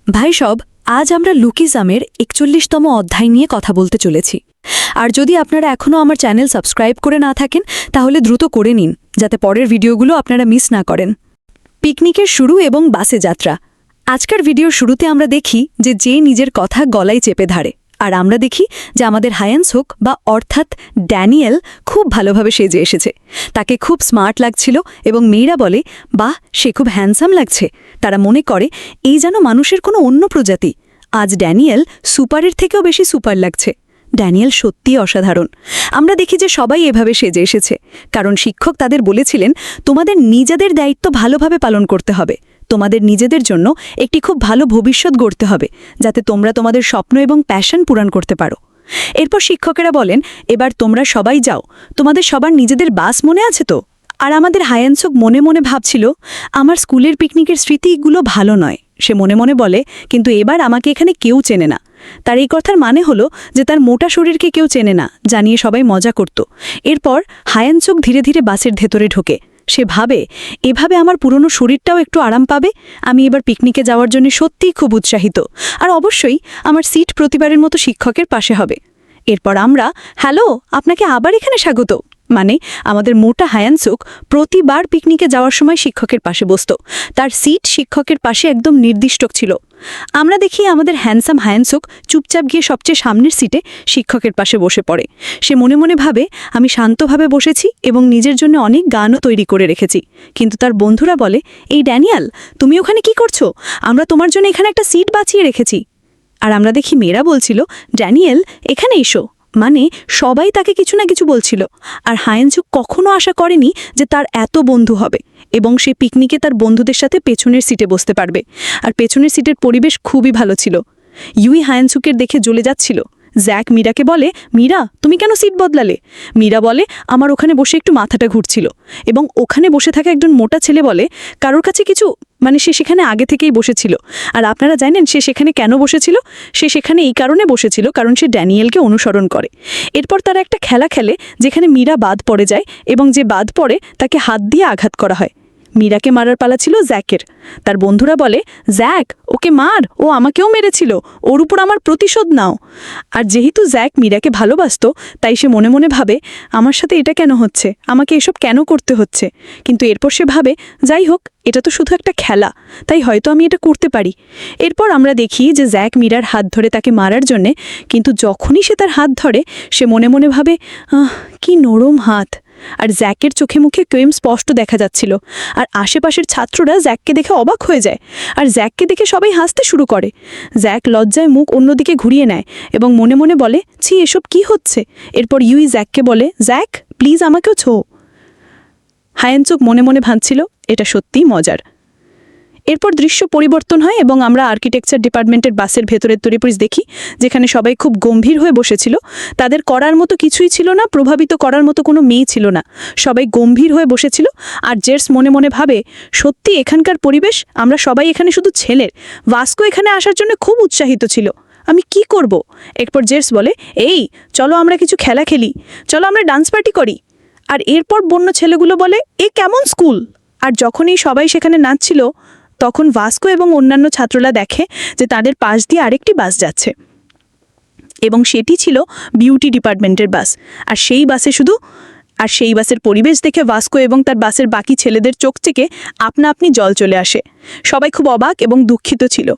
ভাই সব, আজ আমরা লুকিজামের ৪১তম অধ্যায় নিয়ে কথা বলতে চলেছি। আর যদি আপনারা এখনও আমার চ্যানেল সাবস্ক্রাইব করে না থাকেন তাহলে দ্রুত করে নিন, যাতে পরের ভিডিওগুলো আপনারা মিস না করেন। পিকনিকের শুরু এবং বাসে যাত্রা। আজকের ভিডিওর শুরুতে আমরা দেখি যে নিজের কথা গলায় চেপে ধরে, আর আমরা দেখি যে আমাদের হায়ানসুক বা অর্থাৎ ড্যানিয়েল খুব ভালোভাবে সেজে এসেছে। তাকে খুব স্মার্ট লাগছিল এবং মেয়েরা বলে, বাহ, সে খুব হ্যান্ডসাম লাগছে। তারা মনে করে এই যেন মানুষের কোনো অন্য প্রজাতি। আজ ড্যানিয়েল সুপারের থেকেও বেশি সুপার লাগছে। ড্যানিয়েল সত্যিই অসাধারণ। আমরা দেখি যে সবাই এভাবে সেজে এসেছে, কারণ শিক্ষক তাদের বলেছিলেন তোমাদের নিজেদের দায়িত্ব ভালোভাবে পালন করতে হবে। তোমাদের নিজেদের জন্য একটি খুব ভালো ভবিষ্যৎ গড়তে হবে, যাতে তোমরা তোমাদের স্বপ্ন এবং প্যাশন পূরণ করতে পারো। এরপর শিক্ষকেরা বলেন, এবার তোমরা সবাই যাও, তোমাদের সবার নিজেদের বাস মনে আছে তো? আর আমাদের হায়ানসুক মনে মনে ভাবছিল, আমার স্কুলের পিকনিকের স্মৃতিগুলো ভালো নয়। সে মনে মনে বলে, কিন্তু এবার আমাকে এখানে কেউ চেনে না। তার এই কথার মানে হলো যে তার মোটা শরীরকে কেউ চেনে না, জানিয়ে সবাই মজা করত। এরপর হায়ানসুক ধীরে ধীরে বাসের ভেতরে ঢোকে। সে ভাবে, এভাবে আমার পুরনো শরীরটাও একটু আরাম পাবে। আমি এবার পিকনিকে যাওয়ার জন্য সত্যিই খুব উৎসাহিত, আর অবশ্যই আমার সিট প্রতিবারের মতো শিক্ষকের পাশে হবে। এরপর আমরা, হ্যালো, আপনাকে আবার এখানে স্বাগত। মানে আমাদের মোটা হায়ানসুক প্রতিবার পিকনিকে যাওয়ার সময় শিক্ষকের পাশে বসত। তার সিট শিক্ষকের পাশে একদম নির্দিষ্ট ছিল। আমরা দেখি আমাদের হ্যান্ডসাম হায়ানসুক চুপচাপ গিয়ে সবচেয়ে সামনের সিটে শিক্ষকের পাশে বসে পড়ে। সে মনে মনে ভাবে, আমি শান্তভাবে বসেছি এবং নিজের জন্য অনেক গানও তৈরি করে রেখেছি। কিন্তু তার বন্ধুরা বলে, এই ড্যানিয়েল, তুমি ওখানে কি করছো? আমরা তোমার জন্য এখানে একটা সিট বাঁচিয়ে রেখেছি। আর আমরা দেখি মেয়েরা বলছিল, ড্যানিয়েল, এখানে এসো। মানে সবাই তাকে কিছু না কিছু বলছিল। আর হায়ানসুক কখনো আশা করেনি যে তার এত বন্ধু হবে এবং সে পিকনিকে তার বন্ধুদের সাথে পেছনের সিটে বসতে পারবে। আর পেছনের সিটের পরিবেশ খুবই ভালো ছিল। ইউই হায়ানসুকের দেখে জ্বলে যাচ্ছিল। জ্যাক মীরাকে বলে, মীরা, তুমি কেন সিট বদলালে? মীরা বলে, আমার ওখানে বসে একটু মাথাটা ঘুরছিল। এবং ওখানে বসে থাকা একজন মোটা ছেলে বলে, কারোর কাছে কিছু, মানে সে সেখানে আগে থেকেই বসেছিল। আর আপনারা জানেন সে সেখানে কেন বসেছিল? সে সেখানে এই কারণে বসেছিল কারণ সে ড্যানিয়েলকে অনুসরণ করে। এরপর তারা একটা খেলা খেলে যেখানে মীরা বাদ পড়ে যায় এবং যে বাদ পড়ে তাকে হাত দিয়ে আঘাত করা হয়। মীরাকে মারার পালা ছিল জ্যাকের। তার বন্ধুরা বলে, জ্যাক, ওকে মার, ও আমাকেও মেরেছিল, ওর উপর আমার প্রতিশোধ নাও। আর যেহেতু জ্যাক মীরাকে ভালোবাসত, তাই সে মনে মনে ভাবে, আমার সাথে এটা কেন হচ্ছে, আমাকে এসব কেন করতে হচ্ছে। কিন্তু এরপর সে ভাবে, যাই হোক, এটা তো শুধু একটা খেলা, তাই হয়তো আমি এটা করতে পারি। এরপর আমরা দেখি যে জ্যাক মীরার হাত ধরে তাকে মারার জন্যে, কিন্তু যখনই সে তার হাত ধরে সে মনে মনে ভাবে, কি নরম হাত। আর জ্যাকের চোখে মুখে ক্রেম স্পষ্ট দেখা যাচ্ছিল। আর আশেপাশের ছাত্ররা জ্যাককে দেখে অবাক হয়ে যায়, আর জ্যাককে দেখে সবাই হাসতে শুরু করে। জ্যাক লজ্জায় মুখ অন্যদিকে ঘুরিয়ে নেয় এবং মনে মনে বলে, ছি, এসব কি হচ্ছে। এরপর ইউই জ্যাককে বলে, জ্যাক, প্লিজ আমাকেও ছো। হায়ানসুক মনে মনে ভাবছিল, এটা সত্যিই মজার। এরপর দৃশ্য পরিবর্তন হয় এবং আমরা আর্কিটেকচার ডিপার্টমেন্টের বাসের ভেতরের পরিবেশ দেখি, যেখানে সবাই খুব গম্ভীর হয়ে বসেছিল। তাদের করার মতো কিছুই ছিল না, প্রভাবিত করার মতো কোনো মেয়ে ছিল না। সবাই গম্ভীর হয়ে বসেছিল। আর জেরস মনে মনে ভাবে, সত্যি এখানকার পরিবেশ, আমরা সবাই এখানে শুধু ছেলের। ভাস্কো এখানে আসার জন্য খুব উৎসাহিত ছিল। আমি কি করব? এরপর জেরস বলে, এই চলো আমরা কিছু খেলা খেলি, চলো আমরা ডান্স পার্টি করি। আর এরপর বন্য ছেলেগুলো বলে, এ কেমন স্কুল। আর যখনই সবাই সেখানে নাচছিল, তখন ভাস্কো এবং অন্যান্য ছাত্ররা দেখে যে তাদের পাশ দিয়ে আরেকটি বাস যাচ্ছে এবং সেটি ছিল বিউটি ডিপার্টমেন্টের বাস। আর সেই বাসের পরিবেশ দেখে ভাস্কো এবং তার বাসের বাকি ছেলেদের চোখ থেকে আপনা আপনি জল চলে আসে। সবাই খুব অবাক এবং দুঃখিত ছিল।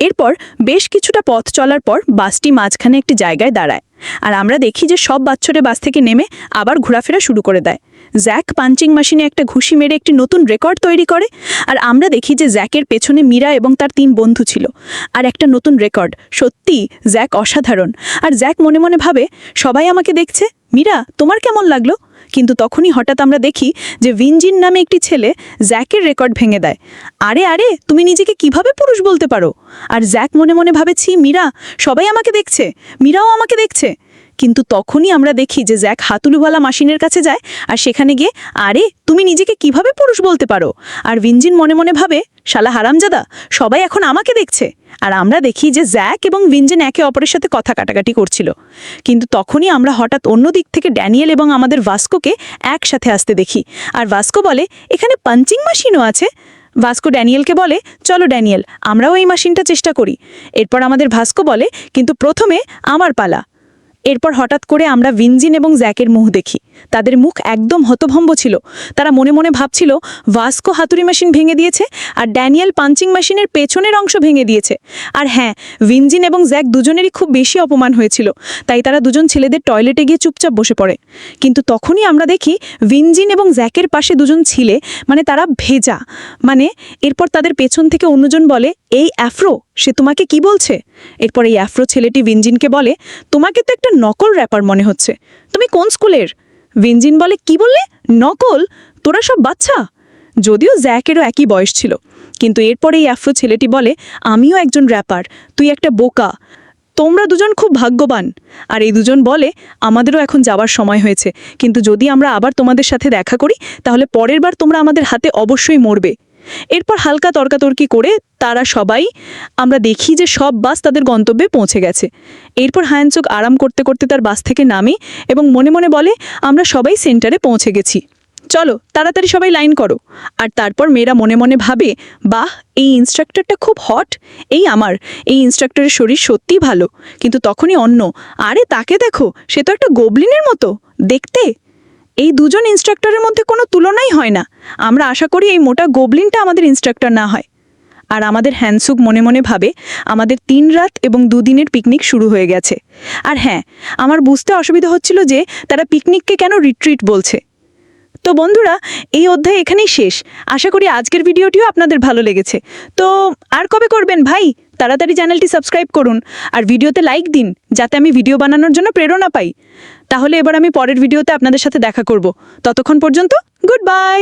এরপর বেশ কিছুটা পথ চলার পর বাসটি মাঝখানে একটি জায়গায় দাঁড়ায়। আর আমরা দেখি যে সব বাচ্চারা বাস থেকে নেমে আবার ঘোরাফেরা শুরু করে দেয়। জ্যাক পাঞ্চিং মেশিনে একটা ঘুষি মেরে একটি নতুন রেকর্ড তৈরি করে। আর আমরা দেখি যে জ্যাকের পেছনে মীরা এবং তার 3 বন্ধু ছিল। আর একটা নতুন রেকর্ড। সত্যি জ্যাক অসাধারণ। আর জ্যাক মনে মনে ভাবে, সবাই আমাকে দেখছে, মীরা, তোমার কেমন লাগলো? কিন্তু তখনই হঠাৎ আমরা দেখি যে ভিনজিন নামে একটি ছেলে জ্যাকের রেকর্ড ভেঙে দেয়। আরে আরে, তুমি নিজেকে কিভাবে পুরুষ বলতে পারো? আর জ্যাক মনে মনে ভাবেছি, মীরা, সবাই আমাকে দেখছে, মীরাও আমাকে দেখছে। কিন্তু তখনই আমরা দেখি যে জ্যাক হাতুড়িওয়ালা মেশিনের কাছে যায় আর সেখানে গিয়ে, আরে তুমি নিজেকে কিভাবে পুরুষ বলতে পারো? আর ভিনজিন মনে মনে ভাবে, শালা হারামজাদা, সবাই এখন আমাকে দেখছে। আর আমরা দেখি যে জ্যাক এবং ভিনজিন একে অপরের সাথে কথা কাটাকাটি করছিল। কিন্তু তখনই আমরা হঠাৎ অন্য দিক থেকে ড্যানিয়েল এবং আমাদের ভাস্কোকে একসাথে আসতে দেখি। আর ভাস্কো বলে, এখানে পাঞ্চিং মেশিনও আছে? ভাস্কো ড্যানিয়েলকে বলে, চলো ড্যানিয়েল, আমরাও এই মেশিনটা চেষ্টা করি। এরপর আমাদের ভাস্কো বলে, কিন্তু প্রথমে আমার পালা। এরপর হঠাৎ করে আমরা ভিনজিন এবং জ্যাকের মুখ দেখি। তাদের মুখ একদম হতভম্ব ছিল। তারা মনে মনে ভাবছিল ভাস্কো হাতুড়ি মেশিন ভেঙে দিয়েছে আর ড্যানিয়েল পাঞ্চিং মেশিনের পেছনের অংশ ভেঙে দিয়েছে। আর হ্যাঁ, ভিনজিন এবং জ্যাক দুজনেরই খুব বেশি অপমান হয়েছিল, তাই তারা দুজন ছেলেদের টয়লেটে গিয়ে চুপচাপ বসে পড়ে। কিন্তু তখনই আমরা দেখি ভিনজিন এবং জ্যাকের পাশে দুজন ছিলে, মানে তারা ভেজা। এরপর তাদের পেছন থেকে অন্যজন বলে, এই অ্যাফ্রো, সে তোমাকে কি বলছে? এরপর এই অ্যাফ্রো ছেলেটি ভিনজিনকে বলে, তোমাকে তো একটা নকল র্যাপার মনে হচ্ছে, তুমি কোন স্কুলের? ভিনজিন বলে, কি বললে? নকল? তোরা সব বাচ্চা। যদিও জ্যাকেরও একই বয়স ছিল, কিন্তু এরপরে এই অ্যাফ্রো ছেলেটি বলে, আমিও একজন র্যাপার, তুই একটা বোকা, তোমরা দুজন খুব ভাগ্যবান। আর এই দুজন বলে, আমাদেরও এখন যাওয়ার সময় হয়েছে, কিন্তু যদি আমরা আবার তোমাদের সাথে দেখা করি তাহলে পরের বার তোমরা আমাদের হাতে অবশ্যই মরবে। এরপর হালকা তর্কাতর্কি করে তারা সবাই, আমরা দেখি যে সব বাস তাদের গন্তব্যে পৌঁছে গেছে। এরপর হায়ানচুক আরাম করতে করতে তার বাস থেকে নামে এবং মনে মনে বলে, আমরা সবাই সেন্টারে পৌঁছে গেছি, চলো তাড়াতাড়ি সবাই লাইন করো। আর তারপর মেয়েরা মনে মনে ভাবে, বাহ, এই ইনস্ট্রাক্টরটা খুব হট, এই ইনস্ট্রাক্টরের শরীর সত্যিই ভালো। কিন্তু তখনই অন্য, আরে তাকে দেখো, সে তো একটা গোবলিনের মতো দেখতে। এই দুজন ইনস্ট্রাক্টরের মধ্যে কোনো তুলনাই হয় না। আমরা আশা করি এই মোটা গোবলিনটা আমাদের ইনস্ট্রাক্টর না হয়। আর আমাদের হ্যানসুক মনে মনে ভাবে, আমাদের 3 রাত এবং 2 দিনের পিকনিক শুরু হয়ে গেছে। আর হ্যাঁ, আমার বুঝতে অসুবিধা হচ্ছিল যে তারা পিকনিককে কেন রিট্রিট বলছে। তো বন্ধুরা, এই অধ্যায় এখানেই শেষ। আশা করি আজকের ভিডিওটিও আপনাদের ভালো লেগেছে। তো আর কবে করবেন ভাই? তাড়াতাড়ি চ্যানেলটি সাবস্ক্রাইব করুন আর ভিডিওতে লাইক দিন, যাতে আমি ভিডিও বানানোর জন্য প্রেরণা পাই। তাহলে এবার আমি পরের ভিডিওতে আপনাদের সাথে দেখা করব। ততক্ষণ পর্যন্ত গুড বাই।